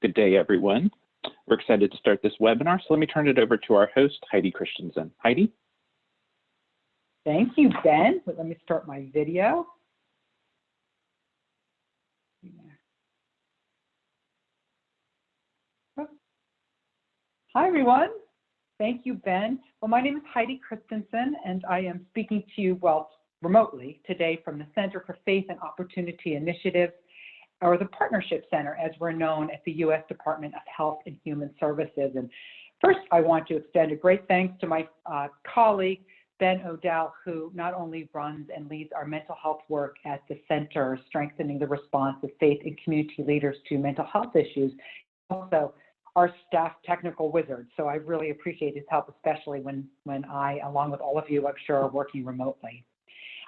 Good day, everyone. We're excited to start this webinar, so let me turn it over to our host, Heidi Kristensen. Heidi? Thank you, Ben. Let me start my video. Hi, everyone. Thank you, Ben. Well, my name is Heidi Kristensen, and I am speaking to you, remotely today from the Center for Faith and Opportunity Initiatives, or the Partnership Center, as we're known at the U.S. Department of Health and Human Services. And first, I want to extend a great thanks to my colleague, Ben O'Dell, who not only runs and leads our mental health work at the center, strengthening the response of faith and community leaders to mental health issues, also our staff technical wizard. So I really appreciate his help, especially when I, along with all of you, I'm sure, are working remotely.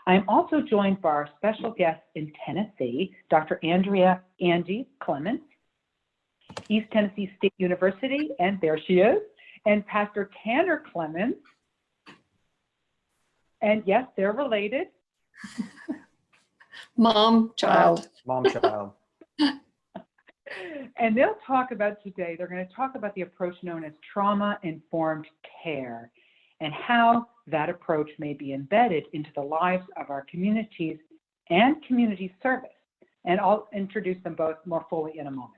I'm also joined by our special guest in Tennessee, Dr. Andrea Clements, East Tennessee State University, and there she is, and Pastor Tanner Clements. And yes, they're related. Mom, child. Mom, child. And they'll talk about today, they're going to talk about the approach known as trauma-informed care and how that approach may be embedded into the lives of our communities and community service. And I'll introduce them both more fully in a moment.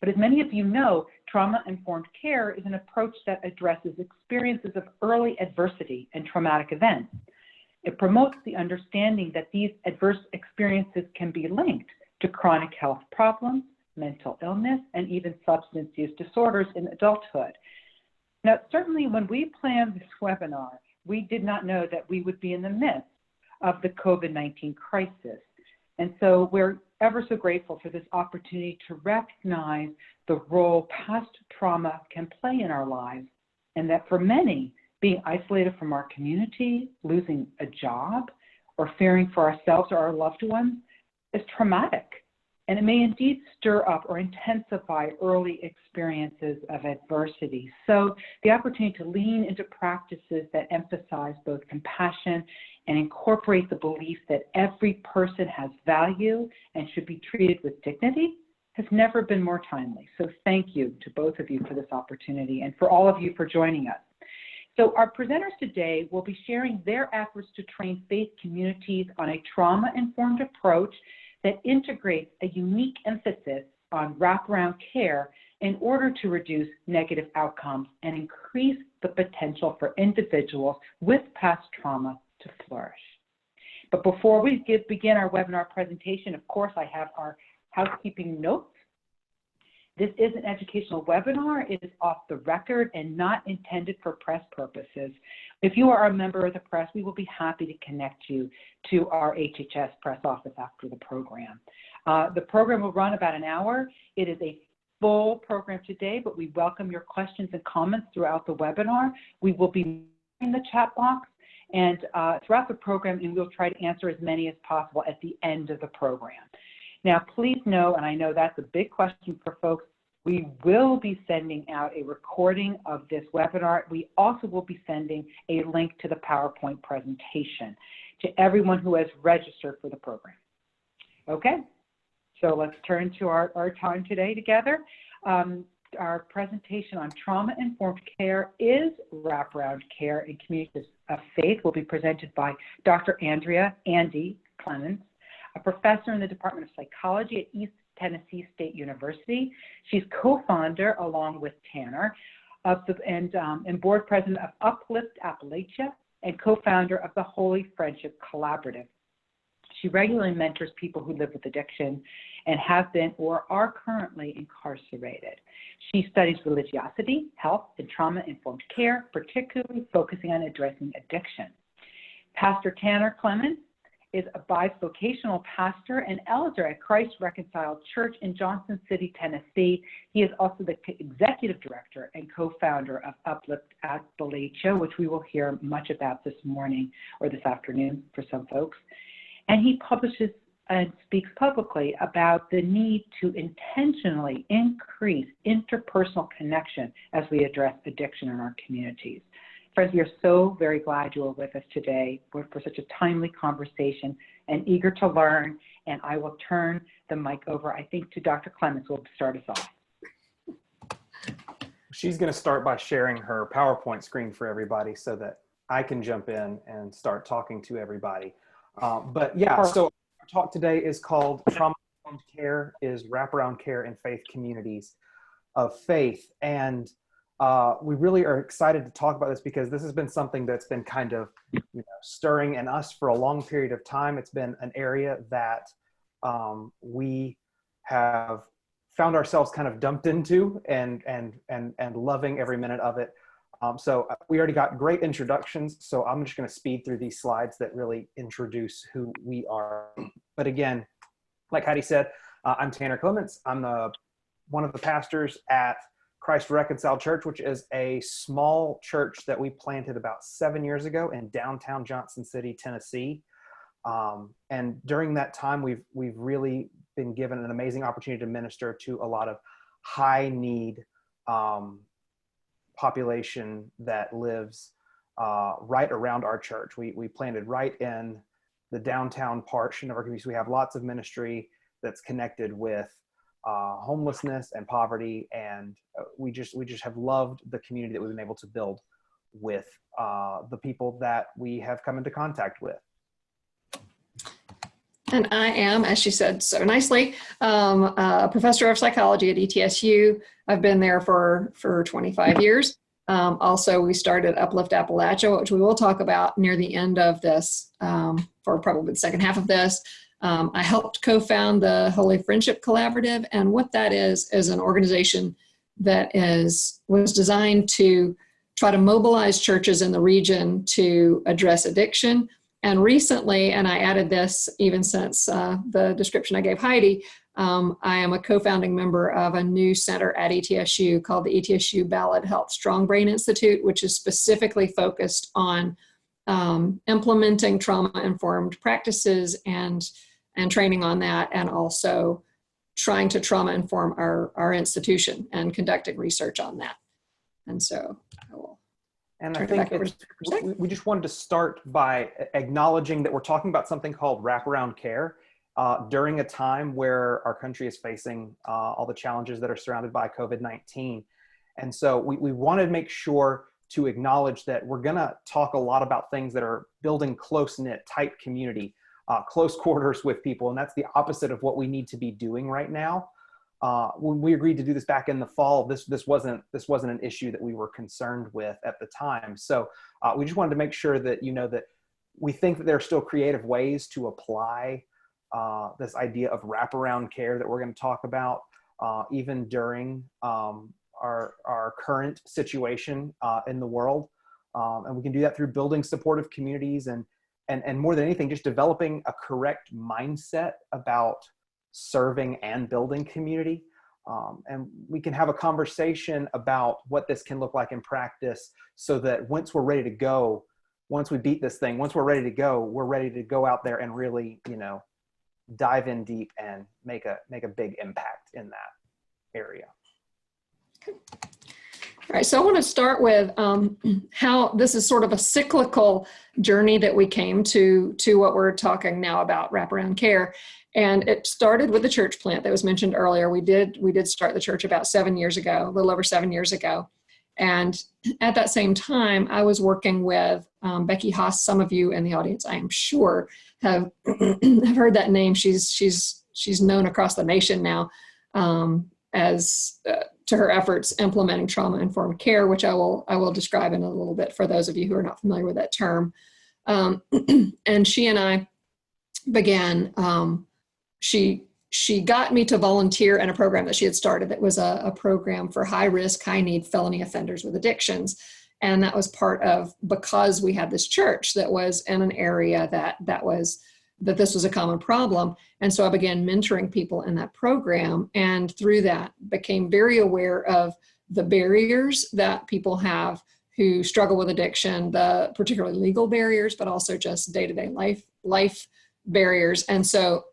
But as many of you know, trauma-informed care is an approach that addresses experiences of early adversity and traumatic events. It promotes the understanding that these adverse experiences can be linked to chronic health problems, mental illness, and even substance use disorders in adulthood. Now, certainly when we planned this webinar, we did not know that we would be in the midst of the COVID-19 crisis. And so we're ever so grateful for this opportunity to recognize the role past trauma can play in our lives, and that for many, being isolated from our community, losing a job, or fearing for ourselves or our loved ones is traumatic. And it may indeed stir up or intensify early experiences of adversity. So the opportunity to lean into practices that emphasize both compassion and incorporate the belief that every person has value and should be treated with dignity has never been more timely. So thank you to both of you for this opportunity and for all of you for joining us. So our presenters today will be sharing their efforts to train faith communities on a trauma-informed approach that integrates a unique emphasis on wraparound care in order to reduce negative outcomes and increase the potential for individuals with past trauma to flourish. But before we begin our webinar presentation, of course, I have our housekeeping notes. This is an educational webinar. It is off the record and not intended for press purposes. If you are a member of the press, we will be happy to connect you to our HHS press office after the program. The program will run about an hour. It is a full program today, but we welcome your questions and comments throughout the webinar. We will be in the chat box and throughout the program, and we'll try to answer as many as possible at the end of the program. Now, please know, and I know that's a big question for folks, we will be sending out a recording of this webinar. We also will be sending a link to the PowerPoint presentation to everyone who has registered for the program. Okay, so let's turn to our time today together. Our presentation on trauma-informed care is wraparound care in communities of faith will be presented by Dr. Andrea Clements, a professor in the Department of Psychology at East Tennessee State University. She's co-founder, along with Tanner, and board president of Uplift, Appalachia, and co-founder of the Holy Friendship Collaborative. She regularly mentors people who live with addiction and have been or are currently incarcerated. She studies religiosity, health, and trauma-informed care, particularly focusing on addressing addiction. Pastor Tanner Clements is a bivocational pastor and elder at Christ-Reconciled Church in Johnson City, Tennessee. He is also the executive director and co-founder of Uplift Appalachia, which we will hear much about this morning or this afternoon for some folks. And he publishes and speaks publicly about the need to intentionally increase interpersonal connection as we address addiction in our communities. Friends, we are so very glad you are with us today for such a timely conversation and eager to learn. And I will turn the mic over, I think, to Dr. Clements, who will start us off. She's going to start by sharing her PowerPoint screen for everybody so that I can jump in and start talking to everybody. But yeah, so our talk today is called Trauma-Informed Care is Wraparound Care in Faith Communities of Faith. And we really are excited to talk about this because this has been something that's been kind of stirring in us for a long period of time. It's been an area that we have found ourselves kind of dumped into and loving every minute of it. So we already got great introductions, so I'm just going to speed through these slides that really introduce who we are. But again, like Heidi said, I'm Tanner Clements. I'm one of the pastors at Christ-Reconciled Church, which is a small church that we planted about 7 years ago in downtown Johnson City, Tennessee. And during that time, we've really been given an amazing opportunity to minister to a lot of high need population that lives right around our church. We planted right in the downtown portion of our community. So we have lots of ministry that's connected with homelessness and poverty, and we just have loved the community that we've been able to build with the people that we have come into contact with. And I am, as she said so nicely, a professor of psychology at ETSU. I've been there for 25 years. Also, we started Uplift Appalachia, which we will talk about near the end of this, for probably the second half of this. I helped co-found the Holy Friendship Collaborative, and what that is an organization that was designed to try to mobilize churches in the region to address addiction. And recently, and I added this even since the description I gave Heidi, I am a co-founding member of a new center at ETSU called the ETSU Ballad Health Strong Brain Institute, which is specifically focused on implementing trauma-informed practices and training on that, and also trying to trauma-inform our institution and conducting research on that. And so I will. And I think we just wanted to start by acknowledging that we're talking about something called wraparound care during a time where our country is facing all the challenges that are surrounded by COVID-19. And so we wanted to make sure to acknowledge that we're going to talk a lot about things that are building close-knit, tight community, close quarters with people. And that's the opposite of what we need to be doing right now. When we agreed to do this back in the fall, this wasn't an issue that we were concerned with at the time. So we just wanted to make sure that that we think that there are still creative ways to apply this idea of wraparound care that we're going to talk about, even during our current situation in the world, and we can do that through building supportive communities and more than anything, just developing a correct mindset about serving and building community. And we can have a conversation about what this can look like in practice so that once we're ready to go, once we beat this thing, once we're ready to go out there and really, dive in deep and make a big impact in that area. Okay. All right, so I want to start with how this is sort of a cyclical journey that we came to what we're talking now about, wraparound care. And it started with the church plant that was mentioned earlier. We did start the church about 7 years ago, a little over 7 years ago. And at that same time, I was working with Becky Haas. Some of you in the audience, I am sure, have heard that name. She's known across the nation now as to her efforts implementing trauma-informed care, which I will describe in a little bit for those of you who are not familiar with that term. And she and I began. She got me to volunteer in a program that she had started that was a program for high-risk, high-need felony offenders with addictions. And that was part of, because we had this church that was in an area that this was a common problem. And so I began mentoring people in that program, and through that became very aware of the barriers that people have who struggle with addiction, the particularly legal barriers, but also just day-to-day life barriers. And so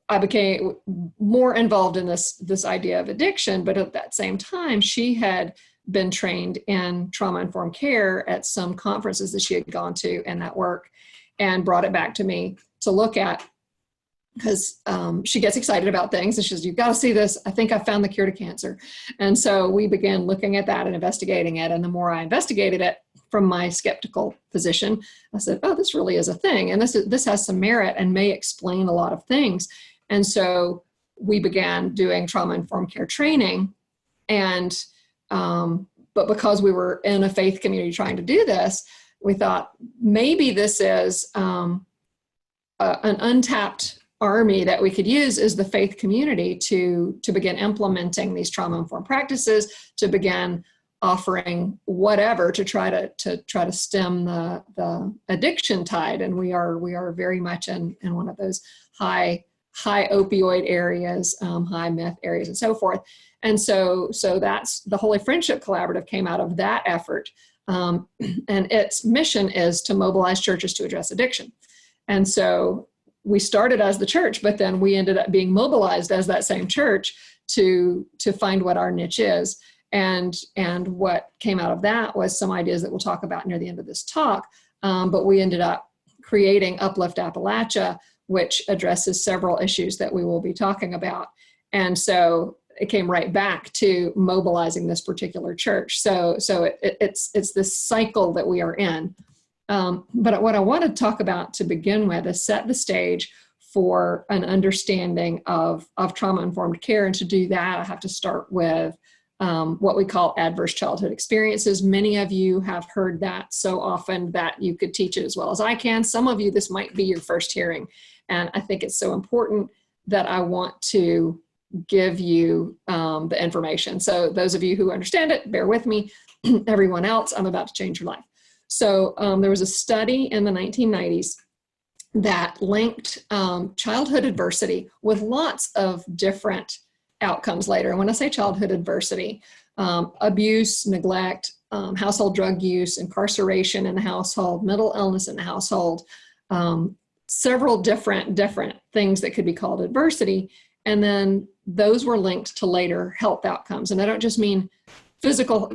I became more involved in this idea of addiction, but at that same time, she had been trained in trauma-informed care at some conferences that she had gone to in that work, and brought it back to me to look at because she gets excited about things and she says, "You've got to see this. I think I found the cure to cancer." And so we began looking at that and investigating it. And the more I investigated it from my skeptical position, I said, "Oh, this really is a thing. And this has some merit and may explain a lot of things." And so we began doing trauma-informed care training. And, but because we were in a faith community trying to do this, we thought maybe this is an untapped army that we could use is the faith community to begin implementing these trauma-informed practices, to begin offering whatever to try to stem the addiction tide. And we are very much in one of those high opioid areas, high meth areas, and so forth. And so that's the Holy Friendship Collaborative came out of that effort. And its mission is to mobilize churches to address addiction. And so we started as the church, but then we ended up being mobilized as that same church to find what our niche is. And what came out of that was some ideas that we'll talk about near the end of this talk. But we ended up creating Uplift Appalachia, which addresses several issues that we will be talking about. And so it came right back to mobilizing this particular church. So it's this cycle that we are in. But what I want to talk about to begin with is set the stage for an understanding of trauma-informed care. And to do that, I have to start with what we call adverse childhood experiences. Many of you have heard that so often that you could teach it as well as I can. Some of you, this might be your first hearing. And I think it's so important that I want to give you the information. So those of you who understand it, bear with me. Everyone else, I'm about to change your life. So there was a study in the 1990s that linked childhood adversity with lots of different outcomes later. And when I say childhood adversity, abuse, neglect, household drug use, incarceration in the household, mental illness in the household, several different things that could be called adversity. And then those were linked to later health outcomes. And I don't just mean physical,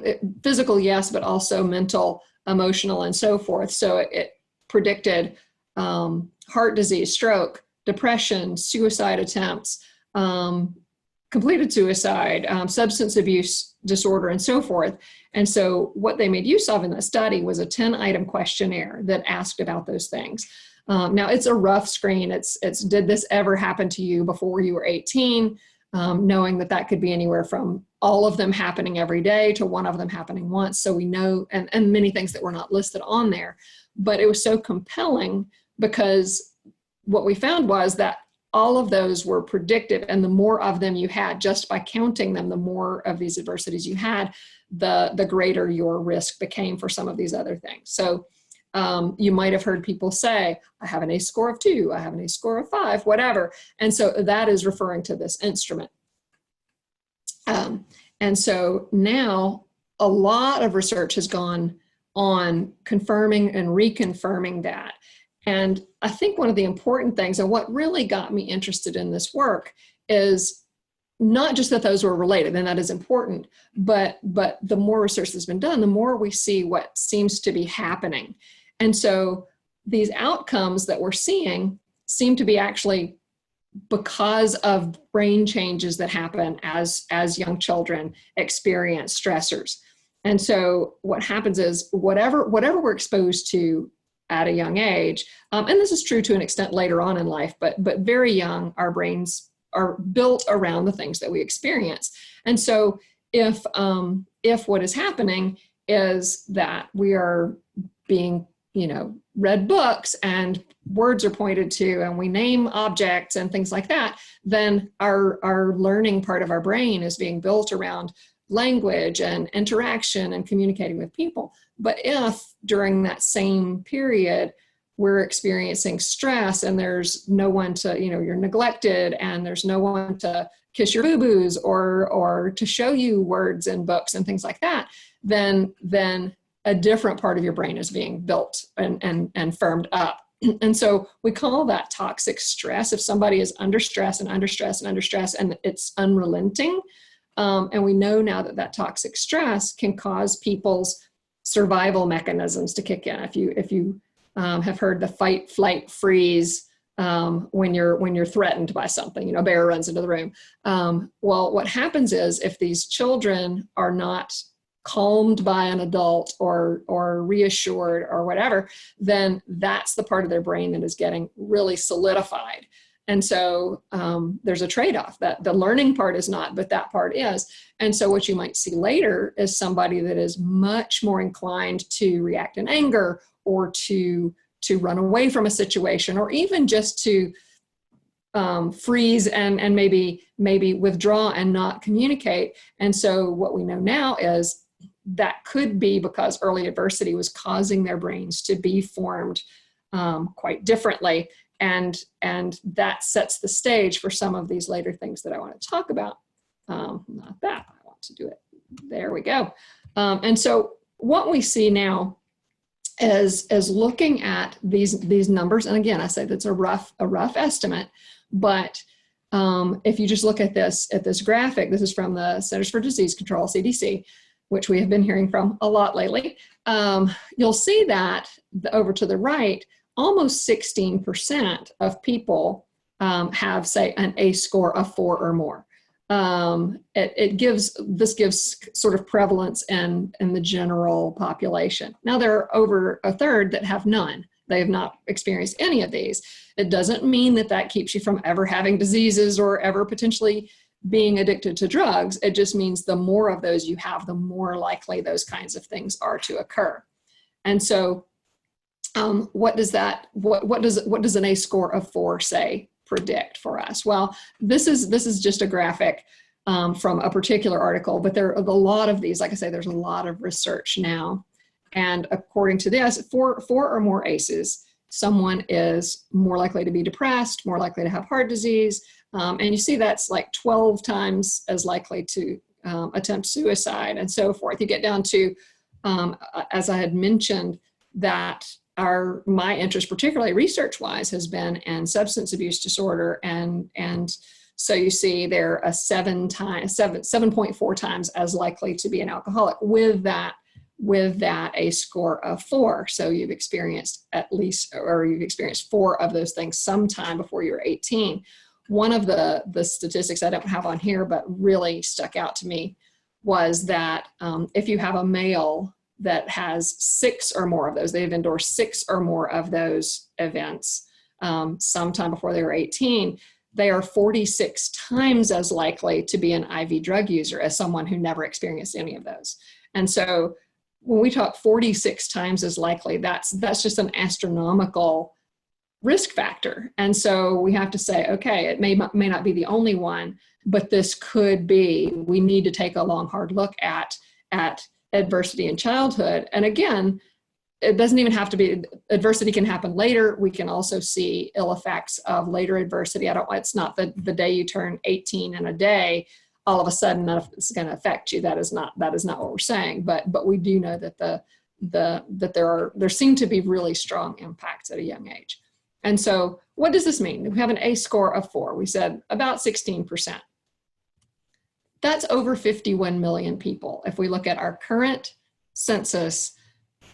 yes, but also mental, emotional, and so forth. So it predicted heart disease, stroke, depression, suicide attempts, completed suicide, substance abuse disorder, and so forth. And so what they made use of in the study was a 10-item questionnaire that asked about those things. Now it's a rough screen. It's did this ever happen to you before you were 18? Knowing that could be anywhere from all of them happening every day to one of them happening once. So we know, and many things that were not listed on there, but it was so compelling because what we found was that all of those were predictive, and the more of them you had, just by counting them, the more of these adversities you had, the greater your risk became for some of these other things. So you might have heard people say, I have an ACE score of 2, I have an ACE score of 5, whatever. And so that is referring to this instrument. And so now a lot of research has gone on confirming and reconfirming that. And I think one of the important things, and what really got me interested in this work, is not just that those were related, and that is important, but the more research that's been done, the more we see what seems to be happening. And so these outcomes that we're seeing seem to be actually because of brain changes that happen as young children experience stressors. And so what happens is whatever we're exposed to at a young age, and this is true to an extent later on in life, but very young, our brains are built around the things that we experience. And so if what is happening is that we are being, read books and words are pointed to and we name objects and things like that, then our learning part of our brain is being built around language and interaction and communicating with people. But if during that same period we're experiencing stress and there's no one to, you're neglected and there's no one to kiss your boo-boos or to show you words in books and things like that, then a different part of your brain is being built and firmed up. And so we call that toxic stress. If somebody is under stress and under stress and under stress and it's unrelenting, and we know now that toxic stress can cause people's survival mechanisms to kick in. If you have heard the fight, flight, freeze when you're threatened by something, you know, a bear runs into the room. Well, what happens is if these children are not calmed by an adult or reassured or whatever, then that's the part of their brain that is getting really solidified. And so there's a trade-off that the learning part is not, but that part is. And so what you might see later is somebody that is much more inclined to react in anger or to run away from a situation, or even just to freeze and maybe withdraw and not communicate. And so what we know now is that could be because early adversity was causing their brains to be formed quite differently. And that sets the stage for some of these later things that I want to talk about. Not that, I want to do it. There we go. And so what we see now is looking at these numbers. And again, I say that's a rough estimate, but if you just look at this graphic, this is from the Centers for Disease Control, CDC, which we have been hearing from a lot lately. You'll see that over to the right, almost 16% of people have, say, an ACE score of 4 or more. This gives sort of prevalence in the general population. Now there are over a third that have none. They have not experienced any of these. It doesn't mean that keeps you from ever having diseases or ever potentially being addicted to drugs. It just means the more of those you have, the more likely those kinds of things are to occur. And so what does an ACE score of 4 say predict for us? Well, this is just a graphic from a particular article, but there are a lot of these. Like I say, there's a lot of research now. And according to this, 4 or more ACEs, someone is more likely to be depressed, more likely to have heart disease. And you see that's like 12 times as likely to attempt suicide and so forth. You get down to, as I had mentioned, that my interest, particularly research-wise, has been in substance abuse disorder, and so you see they're a 7.4 times as likely to be an alcoholic with that ACE score of 4. So you've experienced 4 of those things sometime before you're 18. One of the statistics I don't have on here, but really stuck out to me, was that if you have a male that has 6 or more of those, they've endorsed 6 or more of those events sometime before they were 18, they are 46 times as likely to be an IV drug user as someone who never experienced any of those. And so when we talk 46 times as likely, that's just an astronomical risk factor. And so we have to say, okay, it may not be the only one, but this could be. We need to take a long, hard look at adversity in childhood. And again, it doesn't even have to be, adversity can happen later. We can also see ill effects of later adversity. It's not the day you turn 18 in a day, all of a sudden it's going to affect you. That is not what we're saying. But we do know that there seem to be really strong impacts at a young age. And so what does this mean? We have an ACE score of 4. We said about 16%. That's over 51 million people. If we look at our current census,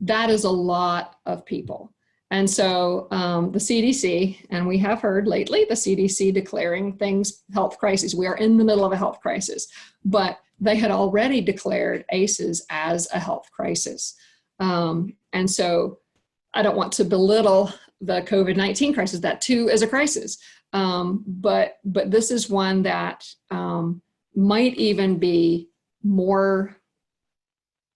that is a lot of people. And so the CDC, and we have heard lately, the CDC declaring things health crises. We are in the middle of a health crisis, but they had already declared ACEs as a health crisis. And so I don't want to belittle the COVID-19 crisis. That too is a crisis. But this is one that might even be more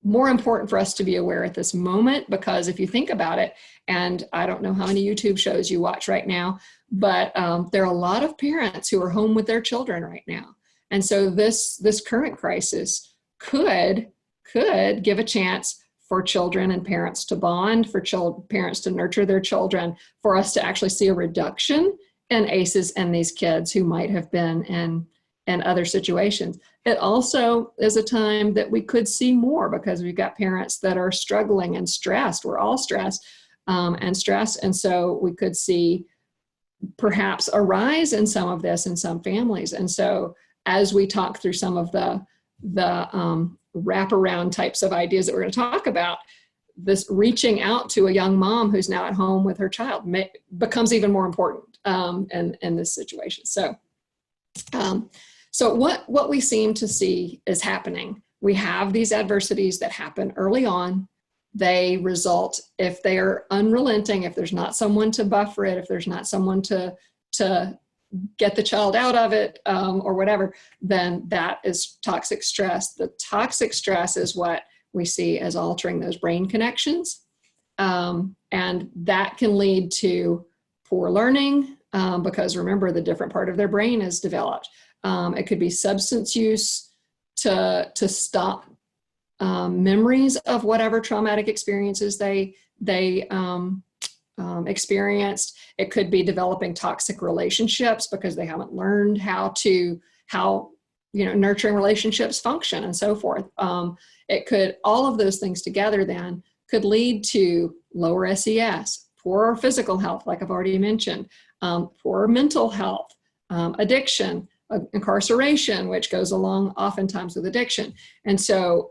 important for us to be aware at this moment, because if you think about it, and I don't know how many YouTube shows you watch right now, but there are a lot of parents who are home with their children right now. And so this current crisis could give a chance for children and parents to bond, for parents to nurture their children, for us to actually see a reduction in ACEs in these kids who might have been in other situations. It also is a time that we could see more, because we've got parents that are struggling and stressed. We're all stressed and stressed. And so we could see perhaps a rise in some of this in some families. And so as we talk through some of the wraparound types of ideas that we're going to talk about, this reaching out to a young mom who's now at home with her child becomes even more important in this situation. So what we seem to see is happening. We have these adversities that happen early on. They result, if they are unrelenting, if there's not someone to buffer it, if there's not someone to get the child out of it, or whatever, then that is toxic stress. The toxic stress is what we see as altering those brain connections. And that can lead to poor learning, because remember, the different part of their brain is developed. It could be substance use to stop memories of whatever traumatic experiences they experienced. It could be developing toxic relationships because they haven't learned how nurturing relationships function and so forth. It could, all of those things together then could lead to lower SES, poorer physical health, like I've already mentioned, poorer mental health, addiction, incarceration, which goes along oftentimes with addiction. And so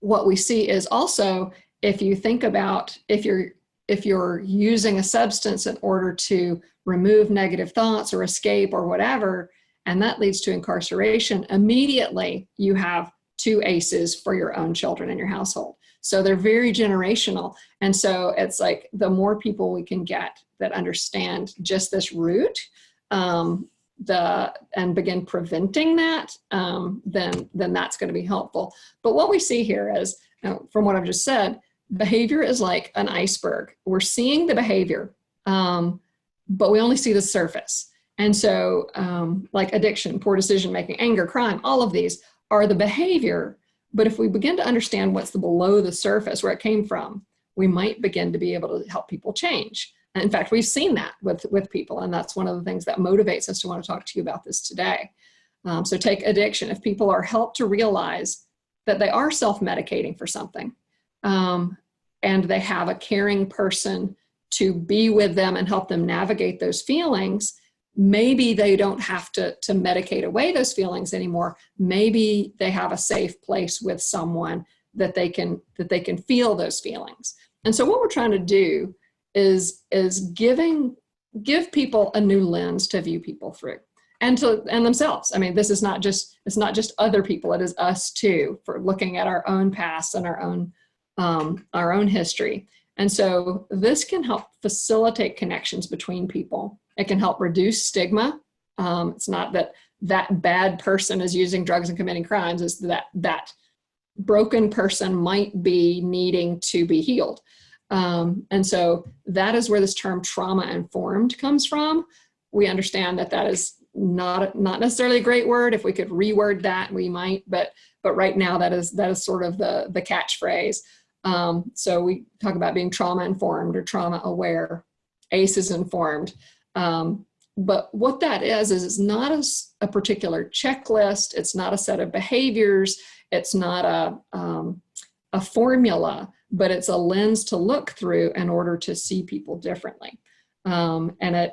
what we see is also, if you think about, if you're using a substance in order to remove negative thoughts or escape or whatever, and that leads to incarceration, immediately you have 2 ACEs for your own children in your household. So they're very generational. And so it's like, the more people we can get that understand just this root, and begin preventing that, then that's going to be helpful. But what we see here is, from what I've just said, behavior is like an iceberg. We're seeing the behavior, but we only see the surface. And so like addiction, poor decision-making, anger, crime, all of these are the behavior. But if we begin to understand what's below the surface, where it came from, we might begin to be able to help people change. And in fact, we've seen that with people, and that's one of the things that motivates us to want to talk to you about this today. So take addiction. If people are helped to realize that they are self-medicating for something, and they have a caring person to be with them and help them navigate those feelings, maybe they don't have to medicate away those feelings anymore. Maybe they have a safe place with someone that they can feel those feelings. And so what we're trying to do is give people a new lens to view people through, and themselves. I mean, it's not just other people, it is us too, for looking at our own past and our own history. And so this can help facilitate connections between people. It can help reduce stigma. It's not that bad person is using drugs and committing crimes, it's that broken person might be needing to be healed. And so that is where this term trauma-informed comes from. We understand that is not necessarily a great word. If we could reword that, we might, but right now that is sort of the catchphrase. So we talk about being trauma-informed or trauma-aware, ACEs informed. But what that is it's not a particular checklist. It's not a set of behaviors. It's not a formula, but it's a lens to look through in order to see people differently. And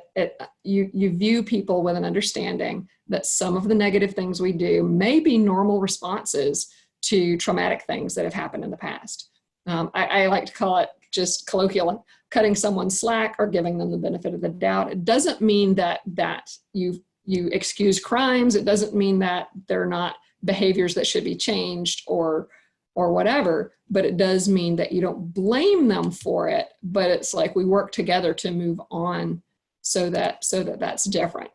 you view people with an understanding that some of the negative things we do may be normal responses to traumatic things that have happened in the past. I like to call it, just colloquially, cutting someone slack or giving them the benefit of the doubt. It doesn't mean that you excuse crimes. It doesn't mean that they're not behaviors that should be changed or whatever, but it does mean that you don't blame them for it, but it's like we work together to move on so that that's different.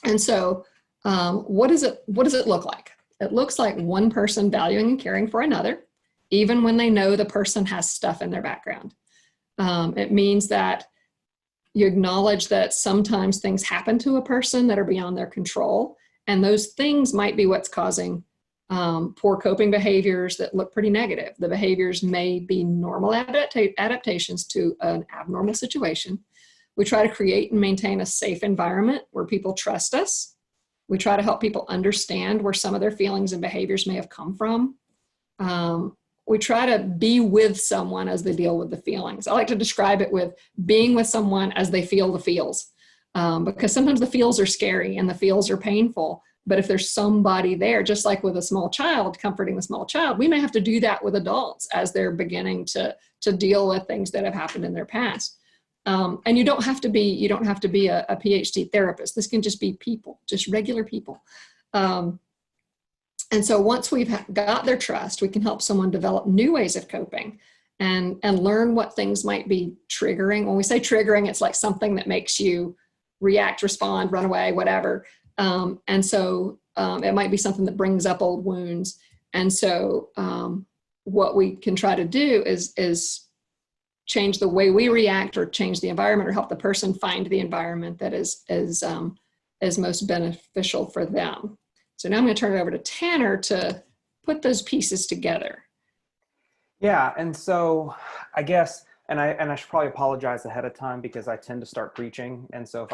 And so what does it look like? It looks like one person valuing and caring for another, even when they know the person has stuff in their background. It means that you acknowledge that sometimes things happen to a person that are beyond their control, and those things might be what's causing poor coping behaviors that look pretty negative. The behaviors may be normal adaptations to an abnormal situation. We try to create and maintain a safe environment where people trust us. We try to help people understand where some of their feelings and behaviors may have come from. We try to be with someone as they deal with the feelings. I like to describe it with being with someone as they feel the feels, because sometimes the feels are scary and the feels are painful, But if there's somebody there, just like with a small child, comforting a small child, we may have to do that with adults as they're beginning to deal with things that have happened in their past. And you don't have to be a PhD therapist. This can just be people, just regular people. And so once we've got their trust, we can help someone develop new ways of coping and learn what things might be triggering. When we say triggering, it's like something that makes you react, respond, run away, whatever. And so it might be something that brings up old wounds. And so what we can try to do is change the way we react, or change the environment, or help the person find the environment that is most beneficial for them. So now I'm going to turn it over to Tanner to put those pieces together. Yeah, and so I guess, and I should probably apologize ahead of time because I tend to start preaching, and so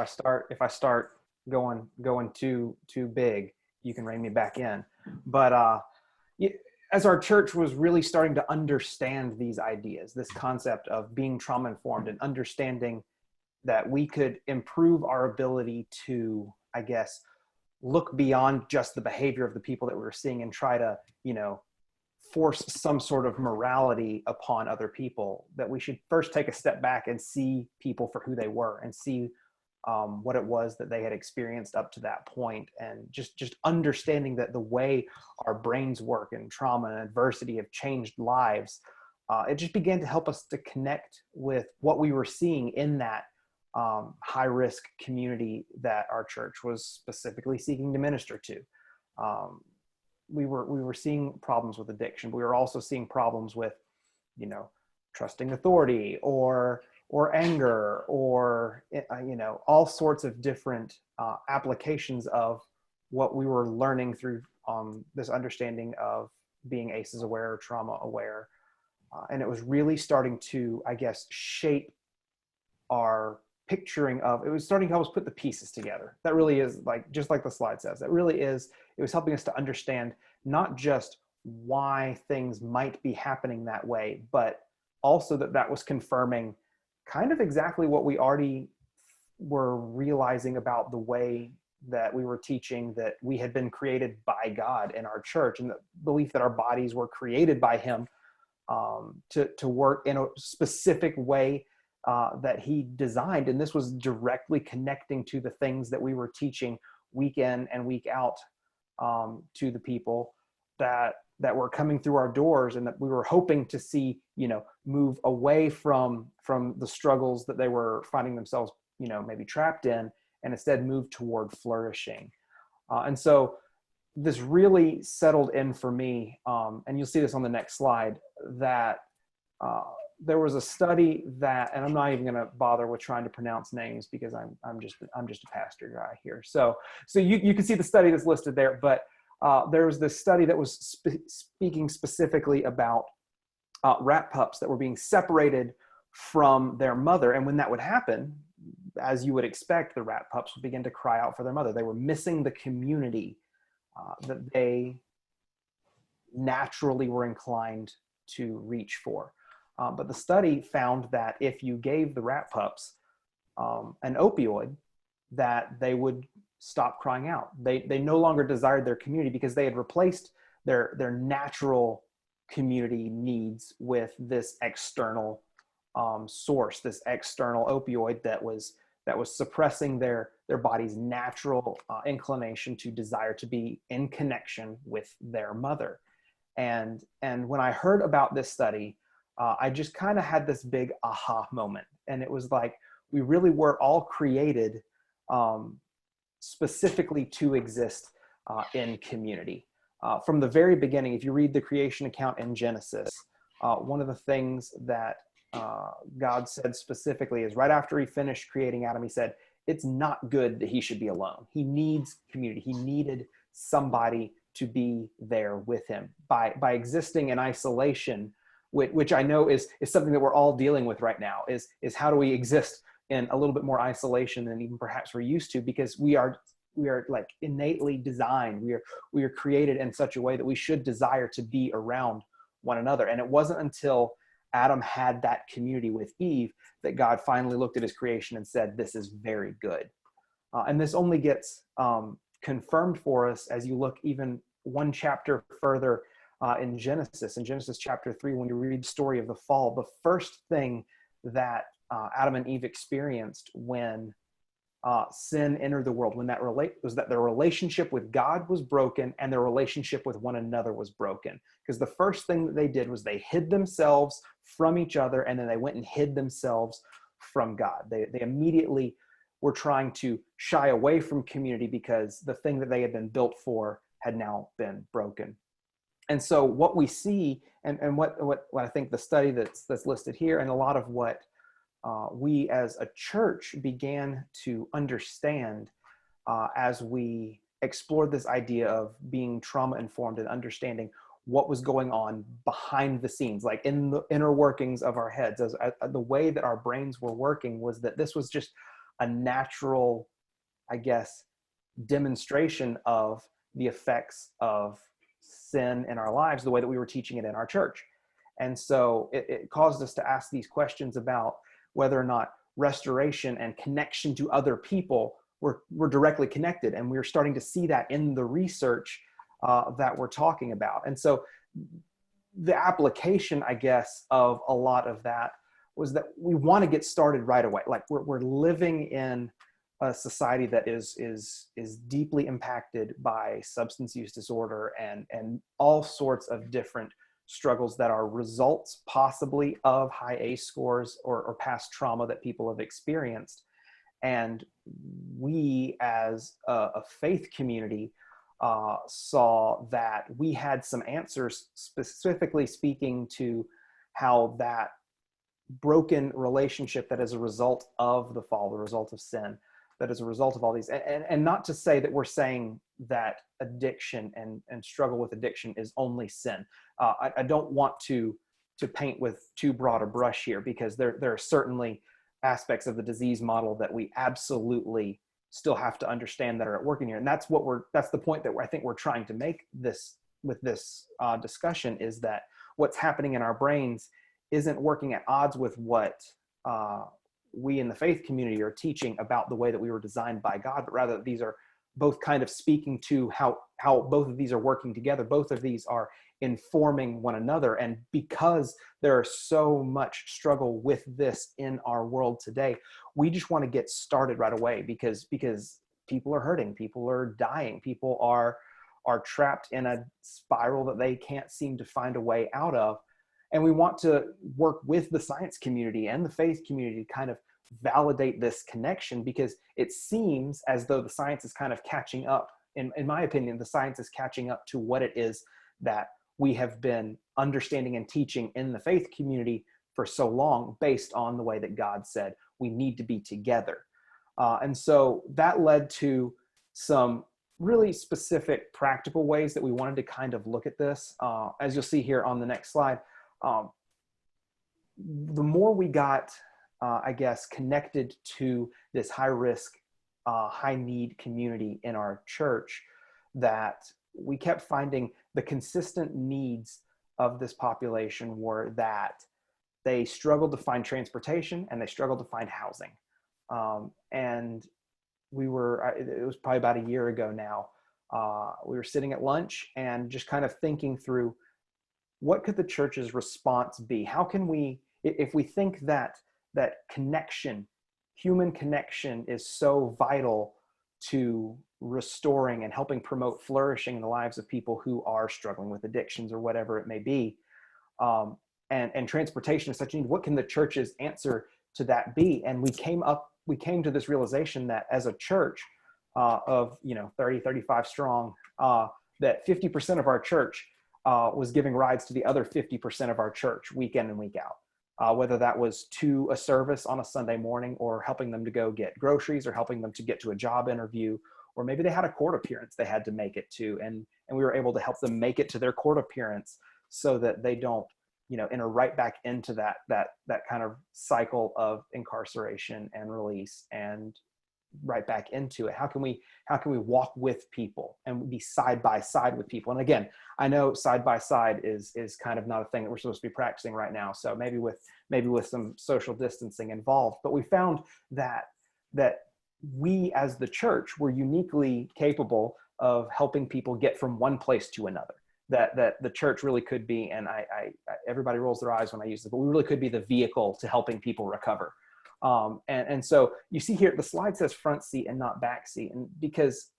if I start going too big, you can rein me back in. But as our church was really starting to understand these ideas, this concept of being trauma informed, and understanding that we could improve our ability to, I guess, look beyond just the behavior of the people that we were seeing and try to, force some sort of morality upon other people, that we should first take a step back and see people for who they were, and see what it was that they had experienced up to that point. And just understanding that the way our brains work and trauma and adversity have changed lives, it just began to help us to connect with what we were seeing in that high-risk community that our church was specifically seeking to minister to. We were seeing problems with addiction, but we were also seeing problems with, trusting authority or anger, or all sorts of different applications of what we were learning through this understanding of being ACEs aware, or trauma aware, and it was really starting to, I guess, shape our picturing of, it was starting to help us put the pieces together. That really is, like, just like the slide says, it was helping us to understand not just why things might be happening that way, but also that was confirming kind of exactly what we already were realizing about the way that we were teaching that we had been created by God in our church, and the belief that our bodies were created by Him to work in a specific way that He designed. And this was directly connecting to the things that we were teaching week in and week out to the people that were coming through our doors, and that we were hoping to see, move away from the struggles that they were finding themselves, maybe trapped in, and instead move toward flourishing. And so this really settled in for me, and you'll see this on the next slide, that there was a study that, and I'm not even going to bother with trying to pronounce names because I'm just a pastor guy here. So you can see the study that's listed there, but there was this study that was speaking specifically about rat pups that were being separated from their mother. And when that would happen, as you would expect, the rat pups would begin to cry out for their mother. They were missing the community that they naturally were inclined to reach for. But the study found that if you gave the rat pups an opioid, that they would stop crying out. They no longer desired their community because they had replaced their natural community needs with this external source, this external opioid that was suppressing their body's natural inclination to desire to be in connection with their mother. And when I heard about this study, I just kind of had this big aha moment. And it was like, we really were all created specifically to exist in community. From the very beginning, if you read the creation account in Genesis, one of the things that God said specifically is, right after He finished creating Adam, He said, it's not good that he should be alone. He needs community. He needed somebody to be there with him. By existing in isolation, which I know is something that we're all dealing with right now, is how do we exist in a little bit more isolation than even perhaps we're used to, because we are like innately designed. We are created in such a way that we should desire to be around one another. And it wasn't until Adam had that community with Eve that God finally looked at His creation and said, this is very good. And this only gets confirmed for us as you look even one chapter further in Genesis chapter 3, when you read the story of the fall. The first thing that Adam and Eve experienced when sin entered the world, when was that their relationship with God was broken and their relationship with one another was broken. Because the first thing that they did was they hid themselves from each other, and then they went and hid themselves from God. They immediately were trying to shy away from community because the thing that they had been built for had now been broken. And so what we see, and what I think the study that's listed here, and a lot of what we as a church began to understand as we explored this idea of being trauma-informed and understanding what was going on behind the scenes, like in the inner workings of our heads, as the way that our brains were working, was that this was just a natural, I guess, demonstration of the effects of sin in our lives, the way that we were teaching it in our church. And so it caused us to ask these questions about whether or not restoration and connection to other people were directly connected. And we were starting to see that in the research that we're talking about. And so the application, I guess, of a lot of that was that we want to get started right away. Like we're living in a society that is deeply impacted by substance use disorder and all sorts of different struggles that are results possibly of high ACE scores or past trauma that people have experienced. And we as a faith community saw that we had some answers, specifically speaking to how that broken relationship that is a result of the fall, the result of sin, that is a result of all these, and not to say that we're saying that addiction and struggle with addiction is only sin. I don't want to paint with too broad a brush here, because there are certainly aspects of the disease model that we absolutely still have to understand that are at work in here. And that's the point that I think we're trying to make this with this discussion, is that what's happening in our brains isn't working at odds with what we in the faith community are teaching about the way that we were designed by God, but rather these are both kind of speaking to how both of these are working together. Both of these are informing one another. And because there is so much struggle with this in our world today, we just want to get started right away, because people are hurting, people are dying, people are trapped in a spiral that they can't seem to find a way out of. And we want to work with the science community and the faith community to kind of validate this connection, because it seems as though the science is kind of catching up. In my opinion, the science is catching up to what it is that we have been understanding and teaching in the faith community for so long, based on the way that God said we need to be together. And so that led to some really specific practical ways that we wanted to kind of look at this. As you'll see here on the next slide, the more we got, I guess, connected to this high risk, high need community in our church, that we kept finding the consistent needs of this population were that they struggled to find transportation and they struggled to find housing. And it was probably about a year ago now, we were sitting at lunch and just kind of thinking through, what could the church's response be? How can we, if we think that connection, human connection, is so vital to restoring and helping promote flourishing in the lives of people who are struggling with addictions or whatever it may be, and transportation is such a need, what can the church's answer to that be? And we came to this realization that as a church of 30, 35 strong, that 50% of our church was giving rides to the other 50% of our church week in and week out, whether that was to a service on a Sunday morning, or helping them to go get groceries, or helping them to get to a job interview, or maybe they had a court appearance they had to make it to, and we were able to help them make it to their court appearance so that they don't enter right back into that kind of cycle of incarceration and release, and right back into it. How can we walk with people and be side by side with people? And again, I know side by side is kind of not a thing that we're supposed to be practicing right now. So maybe with some social distancing involved, but we found that we as the church were uniquely capable of helping people get from one place to another. That the church really could be, and everybody rolls their eyes when I use it, but we really could be the vehicle to helping people recover. And so you see here, the slide says front seat and not back seat. And because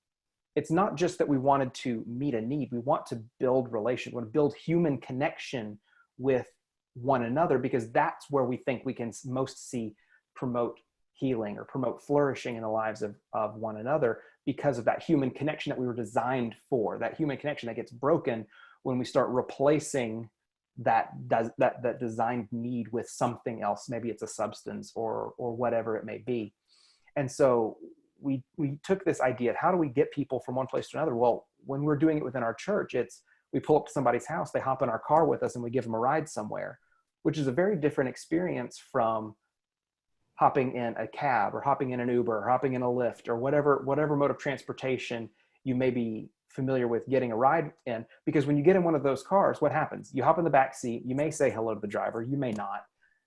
it's not just that we wanted to meet a need, we want to build relations, we want to build human connection with one another, because that's where we think we can most see promote healing or promote flourishing in the lives of one another, because of that human connection that we were designed for, that human connection that gets broken when we start replacing that designed need with something else. Maybe it's a substance or whatever it may be. And so we took this idea of how do we get people from one place to another? Well, when we're doing it within our church, it's we pull up to somebody's house, they hop in our car with us, and we give them a ride somewhere, which is a very different experience from hopping in a cab or hopping in an Uber or hopping in a Lyft or whatever mode of transportation you may be familiar with getting a ride in. Because when you get in one of those cars, what happens? You hop in the back seat, you may say hello to the driver, you may not.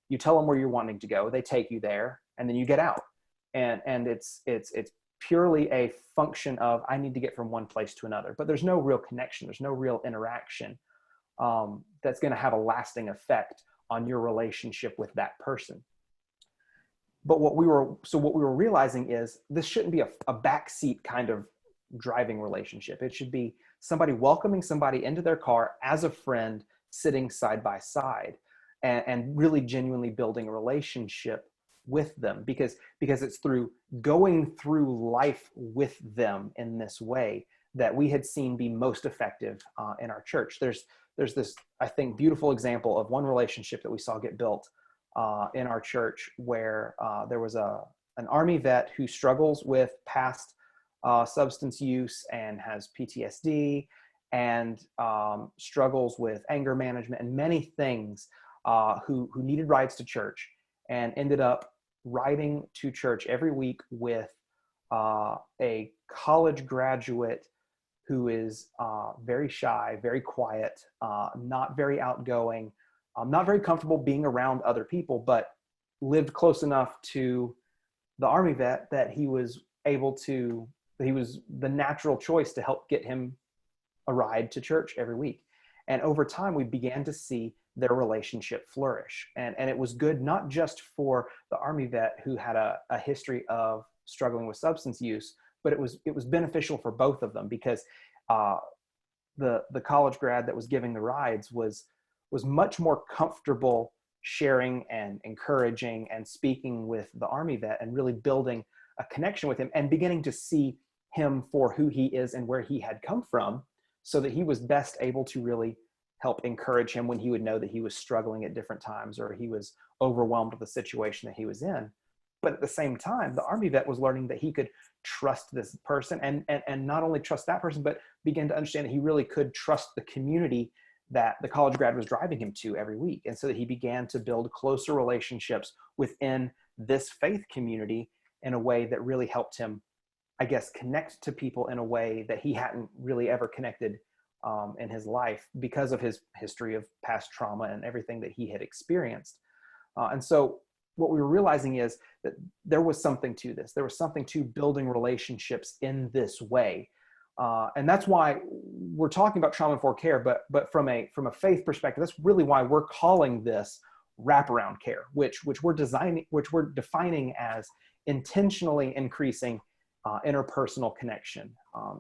You tell them where you're wanting to go, they take you there, and then you get out. And it's purely a function of, I need to get from one place to another. But there's no real connection, there's no real interaction that's going to have a lasting effect on your relationship with that person. But what we were realizing is this shouldn't be a backseat kind of driving relationship. It should be somebody welcoming somebody into their car as a friend, sitting side by side, and really genuinely building a relationship with them, because it's through going through life with them in this way that we had seen be most effective in our church. There's this, I think, beautiful example of one relationship that we saw get built in our church, where there was an Army vet who struggles with past substance use and has PTSD and struggles with anger management and many things, who needed rides to church, and ended up riding to church every week with a college graduate who is very shy, very quiet, not very outgoing, not very comfortable being around other people, but lived close enough to the Army vet that he was the natural choice to help get him a ride to church every week. And over time, we began to see their relationship flourish. And it was good, not just for the Army vet who had a history of struggling with substance use, but it was beneficial for both of them, because the college grad that was giving the rides was much more comfortable sharing and encouraging and speaking with the Army vet and really building a connection with him and beginning to see him for who he is and where he had come from, so that he was best able to really help encourage him when he would know that he was struggling at different times or he was overwhelmed with the situation that he was in. But at the same time, the Army vet was learning that he could trust this person, and not only trust that person, but begin to understand that he really could trust the community that the college grad was driving him to every week. And so that he began to build closer relationships within this faith community in a way that really helped him, I guess, connect to people in a way that he hadn't really ever connected in his life, because of his history of past trauma and everything that he had experienced. And so what we were realizing is that there was something to this. There was something to building relationships in this way. And that's why we're talking about trauma-informed care, but from a faith perspective, that's really why we're calling this wraparound care, which we're defining as intentionally increasing interpersonal connection.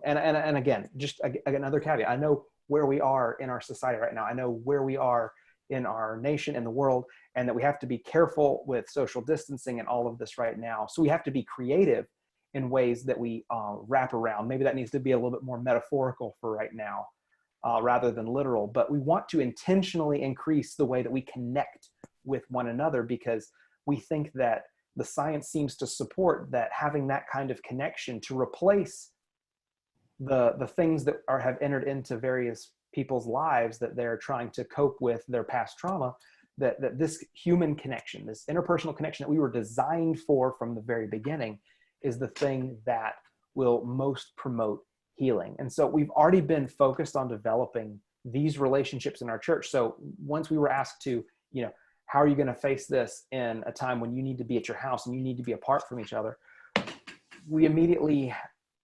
And again, just another caveat. I know where we are in our society right now. I know where we are in our nation and the world, and that we have to be careful with social distancing and all of this right now. So we have to be creative in ways that we wrap around. Maybe that needs to be a little bit more metaphorical for right now, rather than literal. But we want to intentionally increase the way that we connect with one another, because we think that the science seems to support that having that kind of connection to replace the things that have entered into various people's lives that they're trying to cope with their past trauma, that this human connection, this interpersonal connection that we were designed for from the very beginning, is the thing that will most promote healing. And so we've already been focused on developing these relationships in our church. So once we were asked to, how are you going to face this in a time when you need to be at your house and you need to be apart from each other? we immediately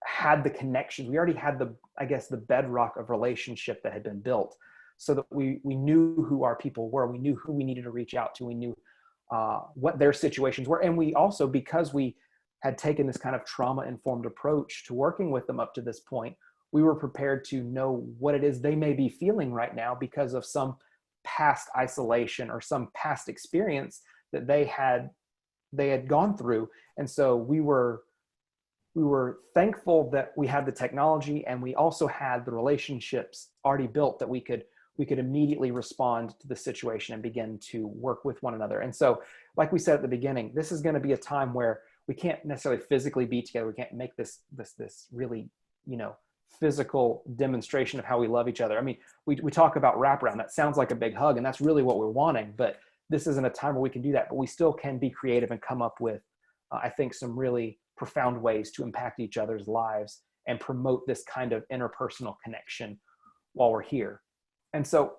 had the connections. We already had the bedrock of relationship that had been built, so that we knew who our people were. We knew who we needed to reach out to. We knew what their situations were. And we also, because we had taken this kind of trauma-informed approach to working with them up to this point, we were prepared to know what it is they may be feeling right now because of some past isolation or some past experience that they had gone through. And so we were thankful that we had the technology, and we also had the relationships already built that we could immediately respond to the situation and begin to work with one another. And so, like we said at the beginning, this is going to be a time where we can't necessarily physically be together. We can't make this really, physical demonstration of how we love each other. I mean, we talk about wraparound. That sounds like a big hug, and that's really what we're wanting, but this isn't a time where we can do that. But we still can be creative and come up with, I think, some really profound ways to impact each other's lives and promote this kind of interpersonal connection while we're here. And so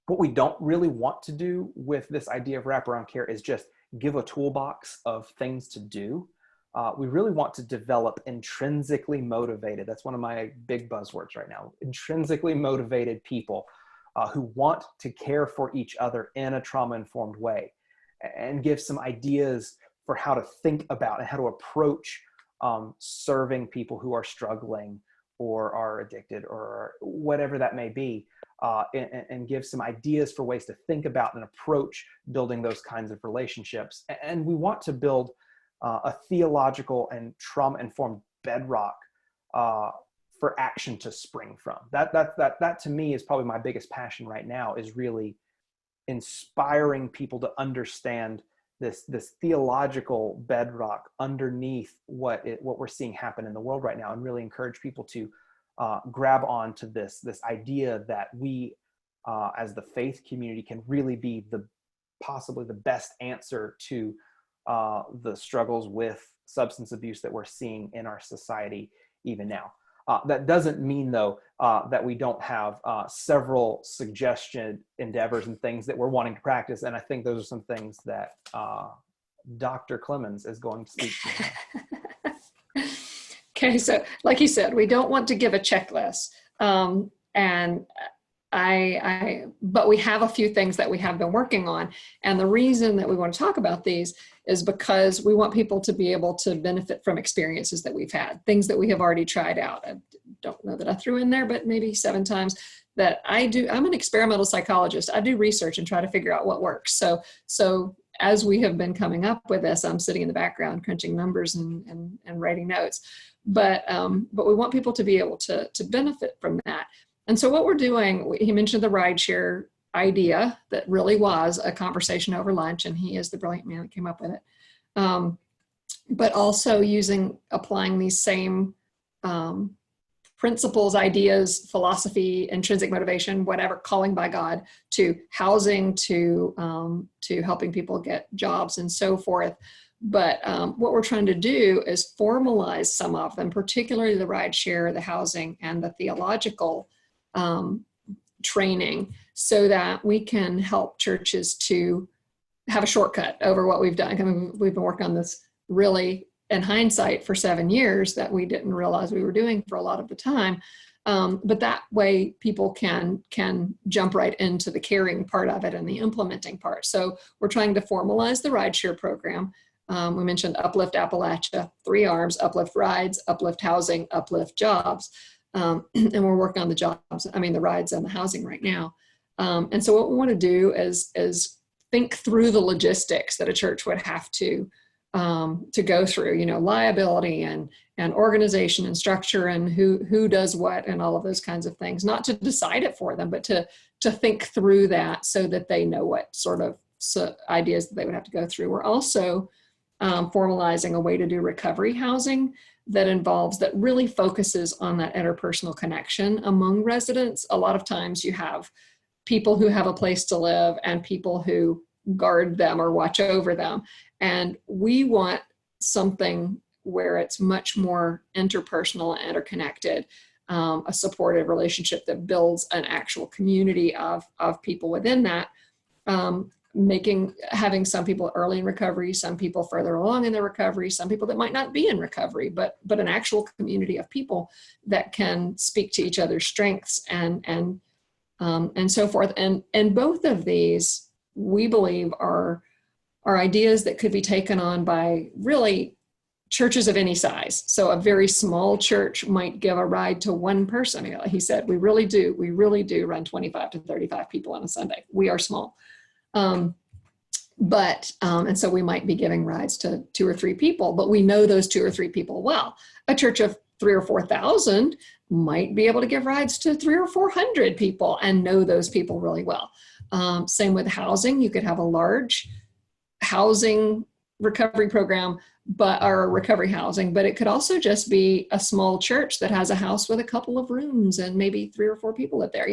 what we don't really want to do with this idea of wraparound care is just give a toolbox of things to do. We really want to develop intrinsically motivated. That's one of my big buzzwords right now. Intrinsically motivated people who want to care for each other in a trauma-informed way, and give some ideas for how to think about and how to approach serving people who are struggling or are addicted or whatever that may be, and give some ideas for ways to think about and approach building those kinds of relationships. And we want to build a theological and trauma-informed bedrock for action to spring from. That to me is probably my biggest passion right now, is really inspiring people to understand this theological bedrock underneath what we're seeing happen in the world right now, and really encourage people to grab onto this idea that we as the faith community can really be possibly the best answer to the struggles with substance abuse that we're seeing in our society even now. That doesn't mean, though, that we don't have several suggestion endeavors and things that we're wanting to practice. And I think those are some things that Dr. Clements is going to speak to. Okay, so like you said, we don't want to give a checklist. But we have a few things that we have been working on. And the reason that we want to talk about these is because we want people to be able to benefit from experiences that we've had, things that we have already tried out. I don't know that I threw in there, but maybe 7 times that I'm an experimental psychologist. I do research and try to figure out what works. So as we have been coming up with this, I'm sitting in the background crunching numbers and writing notes. But we want people to be able to benefit from that. And so what we're doing, he mentioned the rideshare idea that really was a conversation over lunch, and he is the brilliant man that came up with it. But also applying these same principles, ideas, philosophy, intrinsic motivation, whatever, calling by God, to housing, to helping people get jobs and so forth. But what we're trying to do is formalize some of them, particularly the rideshare, the housing, and the theological training, so that we can help churches to have a shortcut over what we've done. I mean, we've been working on this really in hindsight for 7 years that we didn't realize we were doing for a lot of the time. But that way people can jump right into the caring part of it and the implementing part. So we're trying to formalize the rideshare program. We mentioned Uplift Appalachia, 3 arms: Uplift Rides, Uplift Housing, Uplift Jobs. And we're working on the rides and the housing right now. And so what we want to do is think through the logistics that a church would have to go through, liability and organization and structure and who does what and all of those kinds of things, not to decide it for them, but to think through that so that they know what sort of ideas that they would have to go through. We're also formalizing a way to do recovery housing that really focuses on that interpersonal connection among residents. A lot of times you have people who have a place to live and people who guard them or watch over them. And we want something where it's much more interpersonal and interconnected, a supportive relationship that builds an actual community of people within that. having some people early in recovery, some people further along in their recovery, some people that might not be in recovery, but an actual community of people that can speak to each other's strengths and so forth. And both of these, we believe, are ideas that could be taken on by really churches of any size. So a very small church might give a ride to one person. He said, we really do run 25 to 35 people on a Sunday. We are small. And so we might be giving rides to 2 or 3 people, but we know those 2 or 3 people well. A church of 3,000 or 4,000 might be able to give rides to 300 or 400 people and know those people really well. Same with housing. You could have a large housing recovery program, or recovery housing, but it could also just be a small church that has a house with a couple of rooms and maybe 3 or 4 people live there,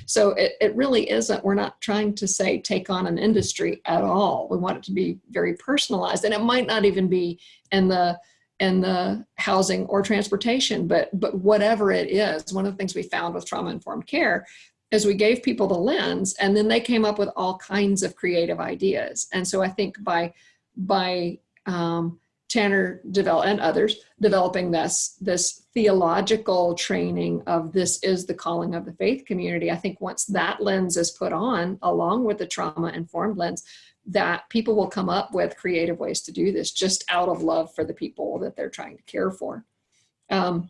So it really isn't, we're not trying to say take on an industry at all. We want it to be very personalized, and it might not even be in the housing or transportation, but whatever it is. One of the things we found with trauma-informed care is we gave people the lens, and then they came up with all kinds of creative ideas. And so I think by Tanner and others developing this theological training of this is the calling of the faith community, I think once that lens is put on, along with the trauma-informed lens, that people will come up with creative ways to do this just out of love for the people that they're trying to care for. And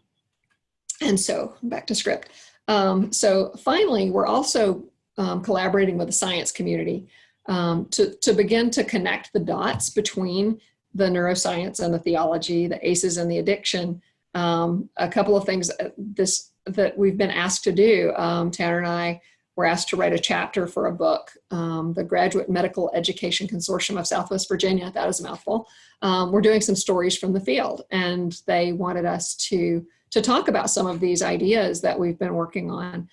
so back to script. So finally, we're also collaborating with the science community to begin to connect the dots between the neuroscience and the theology, the ACEs and the addiction. A couple of things that we've been asked to do. Tanner and I were asked to write a chapter for a book, the Graduate Medical Education Consortium of Southwest Virginia. That is a mouthful. We're doing some stories from the field, and they wanted us to talk about some of these ideas that we've been working on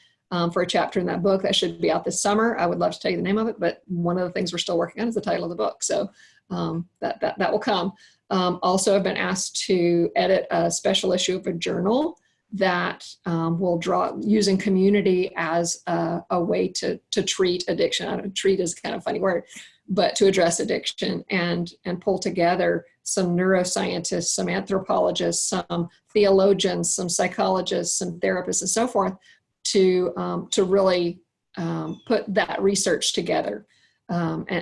for a chapter in that book that should be out this summer. I would love to tell you the name of it, but one of the things we're still working on is the title of the book. So that will come. Also, I've been asked to edit a special issue of a journal that will draw using community as a way to treat addiction. I don't know, treat is kind of a funny word, but to address addiction and pull together some neuroscientists, some anthropologists, some theologians, some psychologists, some therapists, and so forth to really put that research together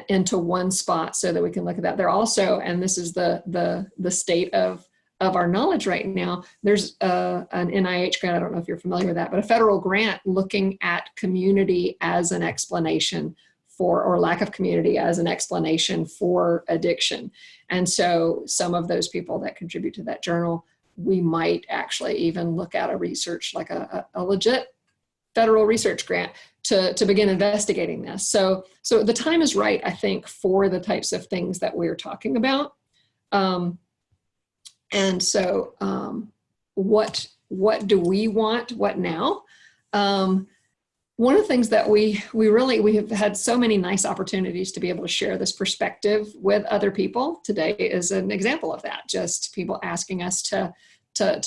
into one spot so that we can look at that. They're also, and this is the state of our knowledge right now, there's an NIH grant, I don't know if you're familiar with that, but a federal grant looking at community as an explanation for, or lack of community as an explanation for addiction. And so some of those people that contribute to that journal, we might actually even look at a research, like a legit federal research grant to begin investigating this. So the time is right, I think, for the types of things that we're talking about. And so what do we want? What now? One of the things that we have had so many nice opportunities to be able to share this perspective with other people. Today is an example of that. Just people asking us to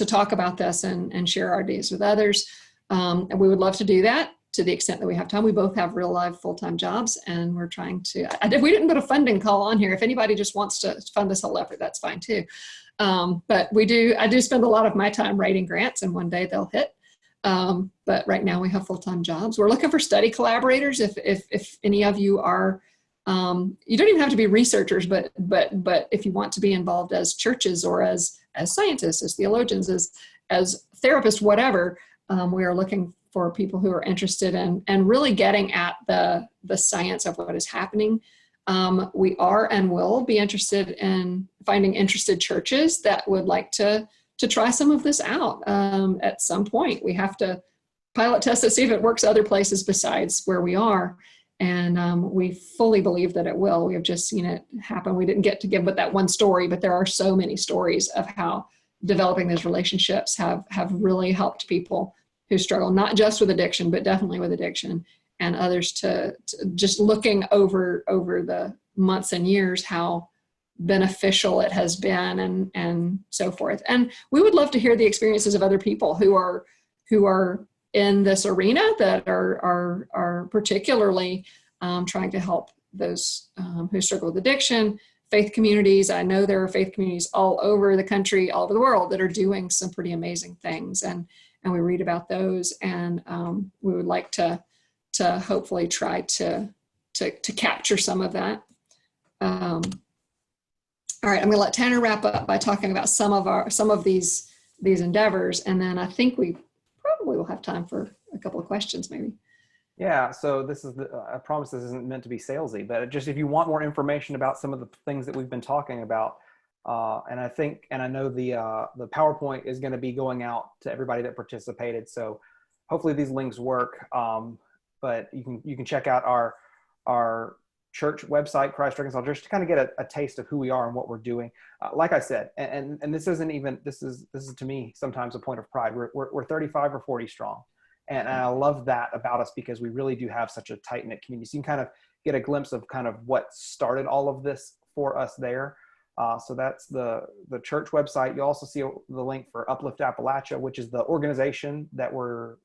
talk about this and share our ideas with others. And we would love to do that to the extent that we have time. We both have real live full-time jobs, and we're trying to, we didn't put a funding call on here. If anybody just wants to fund this whole effort, that's fine too. But I do spend a lot of my time writing grants, and one day they'll hit. But right now we have full-time jobs. We're looking for study collaborators. If any of you are, you don't even have to be researchers, but if you want to be involved as churches or as scientists, as theologians, as therapists, whatever, we are looking for people who are interested in and really getting at the science of what is happening. We are and will be interested in finding interested churches that would like to try some of this out. At some point, we have to pilot test it, see if it works other places besides where we are. And we fully believe that it will. We have just seen it happen. We didn't get to give but that one story, but there are so many stories of how developing those relationships have really helped people who struggle, not just with addiction, but definitely with addiction, and others to just looking over the months and years, how beneficial it has been and so forth. And we would love to hear the experiences of other people who are in this arena that are particularly trying to help those who struggle with addiction, faith communities. I know there are faith communities all over the country, all over the world that are doing some pretty amazing things. And we read about those, and we would like to hopefully try to capture some of that. All right, I'm going to let Tanner wrap up by talking about some of these endeavors, and then I think we probably will have time for a couple of questions, maybe. Yeah, so this is I promise this isn't meant to be salesy, but just if you want more information about some of the things that we've been talking about, and I know the PowerPoint is going to be going out to everybody that participated. So hopefully these links work. But you can check out our church website, Christ-Reconciled, just to kind of get a taste of who we are and what we're doing. Like I said, and this isn't even, this is to me sometimes a point of pride. We're 35 or 40 strong. And I love that about us, because we really do have such a tight-knit community. So you can kind of get a glimpse of kind of what started all of this for us there. So that's the church website. You also see the link for Uplift Appalachia, which is the organization that we're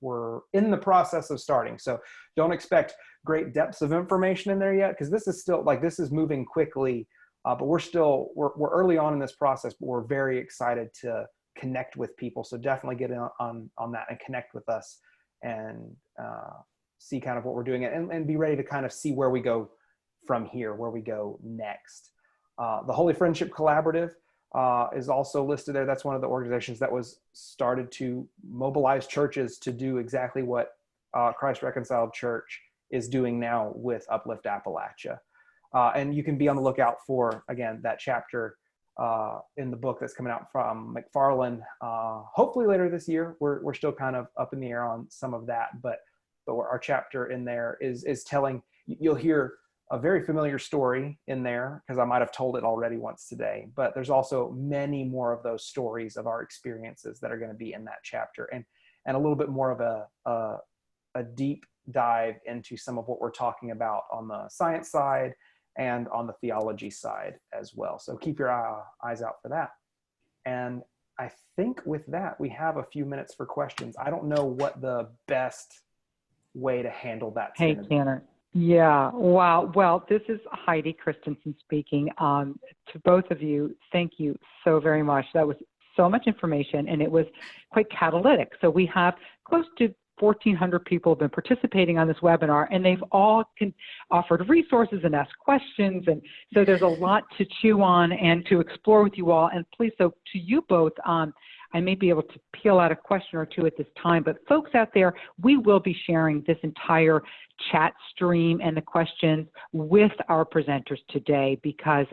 in the process of starting. So don't expect great depths of information in there yet, because this is still this is moving quickly, but we're early on in this process, but we're very excited to connect with people. So definitely get in on that and connect with us, and see kind of what we're doing, and be ready to kind of see where we go from here, where we go next. The Holy Friendship Collaborative is also listed there. That's one of the organizations that was started to mobilize churches to do exactly what Christ-Reconciled Church is doing now with Uplift Appalachia. And you can be on the lookout for, again, that chapter in the book that's coming out from McFarland, hopefully later this year. We're still kind of up in the air on some of that, but our chapter in there is telling, you'll hear a very familiar story in there, because I might have told it already once today, but there's also many more of those stories of our experiences that are going to be in that chapter, and a little bit more of a deep dive into some of what we're talking about on the science side and on the theology side as well. So keep your eyes out for that. And I think with that, we have a few minutes for questions. I don't know what the best way to handle that. Hey, Tanner. Yeah, wow. Well, this is Heidi Kristensen speaking. To both of you, thank you so very much. That was so much information, and it was quite catalytic. So we have close to 1,400 people have been participating on this webinar, and they've all offered resources and asked questions. And so there's a lot to chew on and to explore with you all. And please, so to you both, I may be able to peel out a question or two at this time, but folks out there, we will be sharing this entire chat stream and the questions with our presenters today, because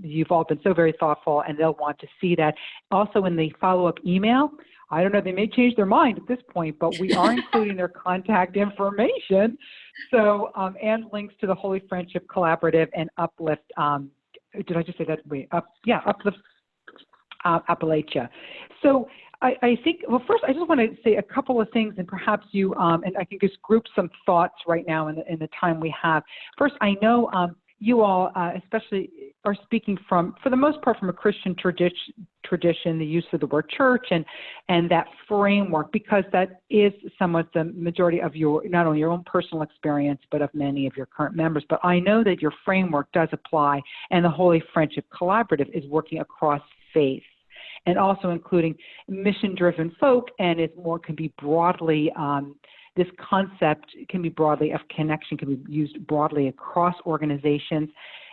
you've all been so very thoughtful, and they'll want to see that. Also in the follow-up email, I don't know, they may change their mind at this point, but we are including their contact information. So, and links to the Holy Friendship Collaborative and Uplift. Did I just say that? Wait, Uplift Appalachia. So I think, well, first, I just want to say a couple of things, and perhaps you, and I can just group some thoughts right now in the time we have. First, I know you all especially are speaking from, for the most part, from a Christian tradition, the use of the word church and that framework, because that is somewhat the majority of your, not only your own personal experience, but of many of your current members. But I know that your framework does apply, and the Holy Friendship Collaborative is working across faith, and also including mission-driven folk, and it more can be broadly, this concept can be broadly of connection, can be used broadly across organizations.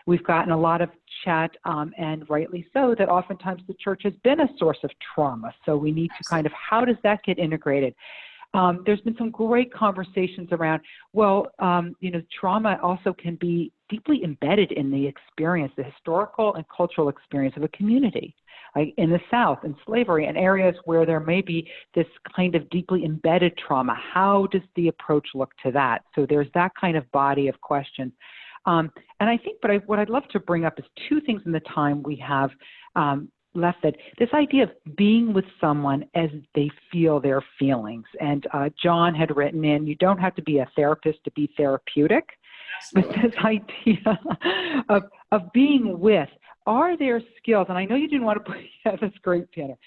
We've gotten a lot of chat, and rightly so, that oftentimes the church has been a source of trauma. So we need to kind of, how does that get integrated? There's been some great conversations around, well, trauma also can be deeply embedded in the experience, the historical and cultural experience of a community. Like in the South, in slavery, and areas where there may be this kind of deeply embedded trauma. How does the approach look to that? So there's that kind of body of questions. And I think, what I'd love to bring up is two things in the time we have left. That this idea of being with someone as they feel their feelings. And John had written in, you don't have to be a therapist to be therapeutic. But this idea of being with, are there skills, and I know you didn't want to put, yeah, that's great, Tanner.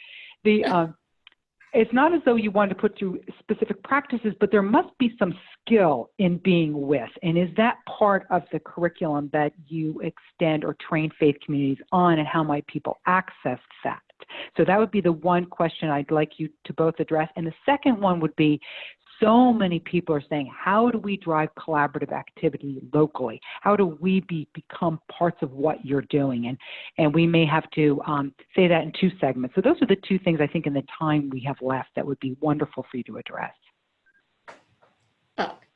it's not as though you want to put through specific practices, but there must be some skill in being with. And is that part of the curriculum that you extend or train faith communities on, and how might people access that? So that would be the one question I'd like you to both address. And the second one would be, so many people are saying, how do we drive collaborative activity locally? How do we become parts of what you're doing? And we may have to say that in two segments. So those are the two things I think in the time we have left that would be wonderful for you to address.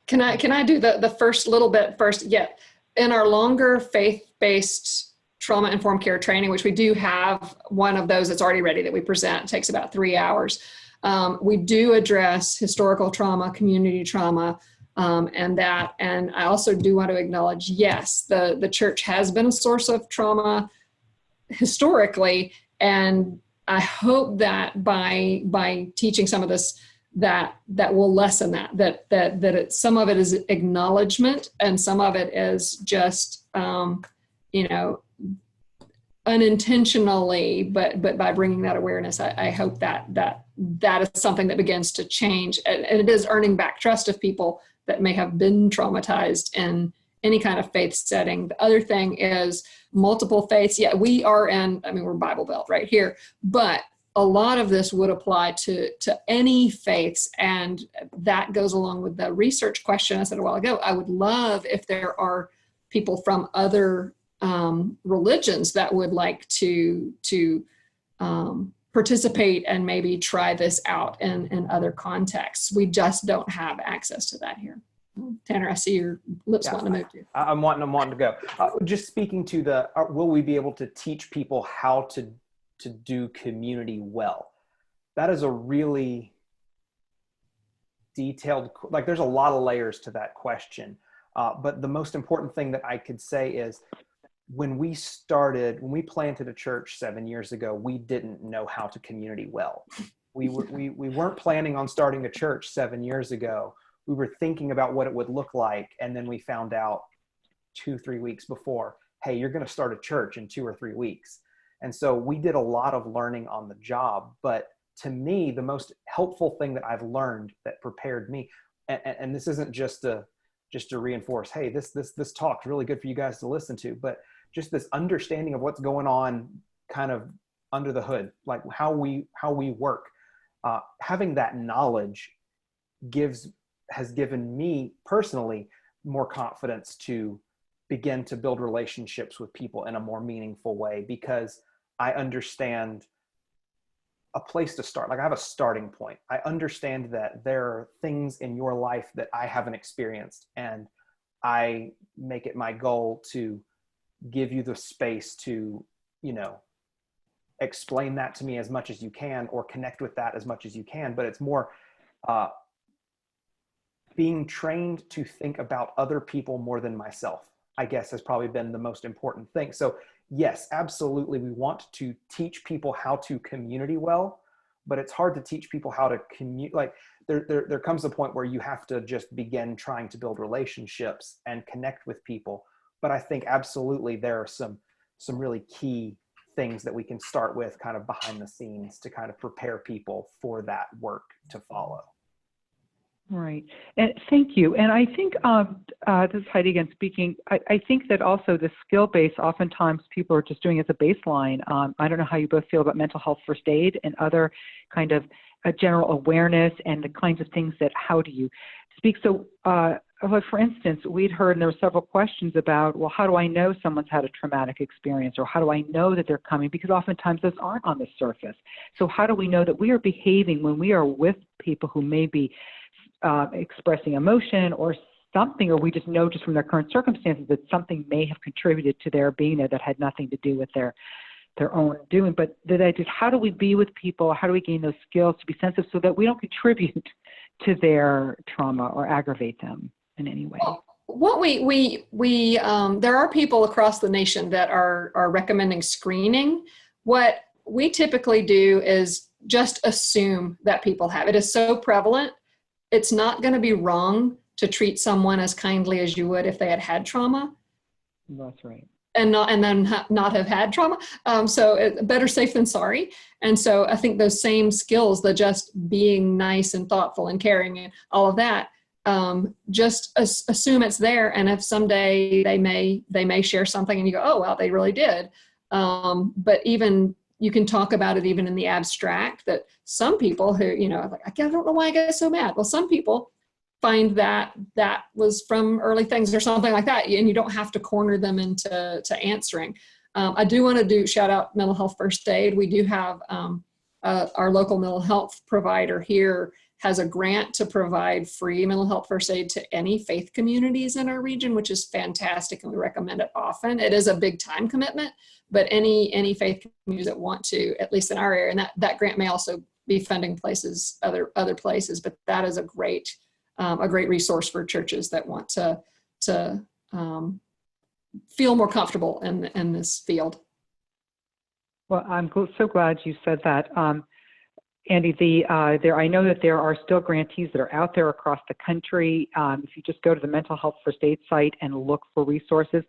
Can I do the first little bit first? Yeah. In our longer faith-based trauma-informed care training, which we do have one of those that's already ready that we present, it takes about 3 hours. We do address historical trauma, community trauma, and I also do want to acknowledge, yes, the church has been a source of trauma historically, and I hope that by teaching some of this, that will lessen that some of it is acknowledgement and some of it is just, unintentionally, but by bringing that awareness, I hope that is something that begins to change, and it is earning back trust of people that may have been traumatized in any kind of faith setting. The other thing is multiple faiths. Yeah, we're Bible Belt right here, but a lot of this would apply to any faiths, and that goes along with the research question I said a while ago. I would love if there are people from other religions that would like to participate and maybe try this out in other contexts. We just don't have access to that here. Tanner, I see your lips wanting to move to. I'm wanting to go. Just speaking to will we be able to teach people how to do community well? That is a really detailed, there's a lot of layers to that question. But the most important thing that I could say is, when we planted a church 7 years ago, we didn't know how to community well. We weren't planning on starting a church 7 years ago. We were thinking about what it would look like. And then we found out 2-3 weeks before, hey, you're going to start a church in 2 or 3 weeks. And so we did a lot of learning on the job. But to me, the most helpful thing that I've learned that prepared me, and this isn't just to reinforce, hey, this talk's really good for you guys to listen to, but just this understanding of what's going on kind of under the hood, like how we work. Having that knowledge has given me personally more confidence to begin to build relationships with people in a more meaningful way, because I understand a place to start. I have a starting point. I understand that there are things in your life that I haven't experienced, and I make it my goal to give you the space to, explain that to me as much as you can, or connect with that as much as you can. But it's more being trained to think about other people more than myself, I guess, has probably been the most important thing. So yes, absolutely, we want to teach people how to community well, but it's hard to teach people how to there comes a point where you have to just begin trying to build relationships and connect with people. But I think absolutely there are some really key things that we can start with kind of behind the scenes to kind of prepare people for that work to follow. Right. And thank you. And I think, this is Heidi again speaking, I think that also the skill base, oftentimes people are just doing as a baseline. I don't know how you both feel about mental health first aid and other kind of general awareness and the kinds of things that, how do you speak? So, for instance, we'd heard, and there were several questions about, well, how do I know someone's had a traumatic experience, or how do I know that they're coming? Because oftentimes those aren't on the surface. So how do we know that we are behaving when we are with people who may be expressing emotion or something, or we just know just from their current circumstances that something may have contributed to their being there that had nothing to do with their own doing? But how do we be with people? How do we gain those skills to be sensitive so that we don't contribute to their trauma or aggravate them in any way? What there are people across the nation that are recommending screening. What we typically do is just assume that people have it. Is so prevalent. It's not going to be wrong to treat someone as kindly as you would if they had trauma. That's right. and then not have had trauma. So better safe than sorry. And so I think those same skills, the just being nice and thoughtful and caring and all of that, just assume it's there. And if someday they may share something and you go, oh, well, they really did. But even you can talk about it even in the abstract, that some people who, like, I don't know why I get so mad. Well, some people find that was from early things or something like that. And you don't have to corner them into answering. I do want to shout out mental health first aid. We do have our local mental health provider here has a grant to provide free mental health first aid to any faith communities in our region, which is fantastic, and we recommend it often. It is a big time commitment, but any faith communities that want to, at least in our area, and that grant may also be funding places, other places, but that is a great resource for churches that want to feel more comfortable in this field. Well, I'm so glad you said that. Andy, I know that there are still grantees that are out there across the country. If you just go to the Mental Health First Aid site and look for resources,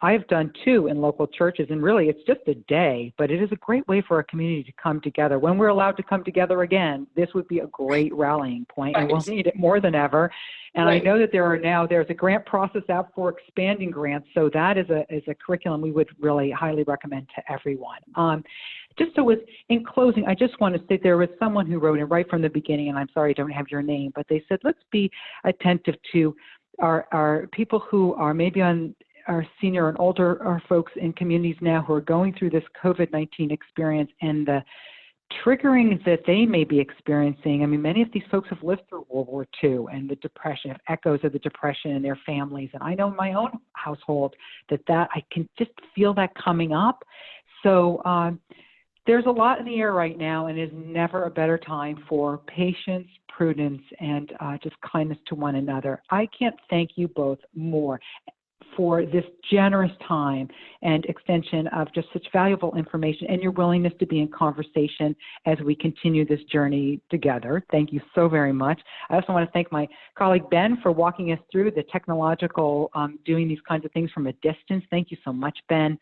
I've done 2 in local churches, and really it's just a day, but it is a great way for a community to come together. When we're allowed to come together again, this would be a great rallying point, and we'll need it more than ever. And I know that there's a grant process out for expanding grants, so that is a curriculum we would really highly recommend to everyone. In closing, I just want to say there was someone who wrote in right from the beginning, and I'm sorry I don't have your name, but they said, let's be attentive to our people who are maybe on our senior and older folks in communities now who are going through this COVID-19 experience and the triggering that they may be experiencing. I mean, many of these folks have lived through World War II and the Depression, echoes of the Depression in their families. And I know in my own household that I can just feel that coming up. So there's a lot in the air right now, and it is never a better time for patience, prudence, and just kindness to one another. I can't thank you both more for this generous time and extension of just such valuable information and your willingness to be in conversation as we continue this journey together. Thank you so very much. I also want to thank my colleague Ben for walking us through the technological, doing these kinds of things from a distance. Thank you so much, Ben.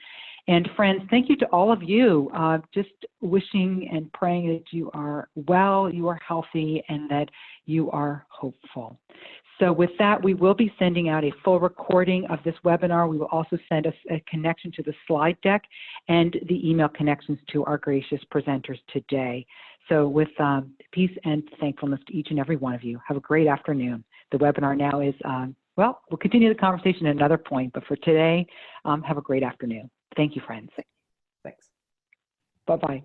And friends, thank you to all of you. Just wishing and praying that you are well, you are healthy, and that you are hopeful. So with that, we will be sending out a full recording of this webinar. We will also send us a connection to the slide deck and the email connections to our gracious presenters today. So with peace and thankfulness to each and every one of you, have a great afternoon. The webinar now is, well, we'll continue the conversation at another point, but for today, have a great afternoon. Thank you, friends. Thanks. Bye-bye.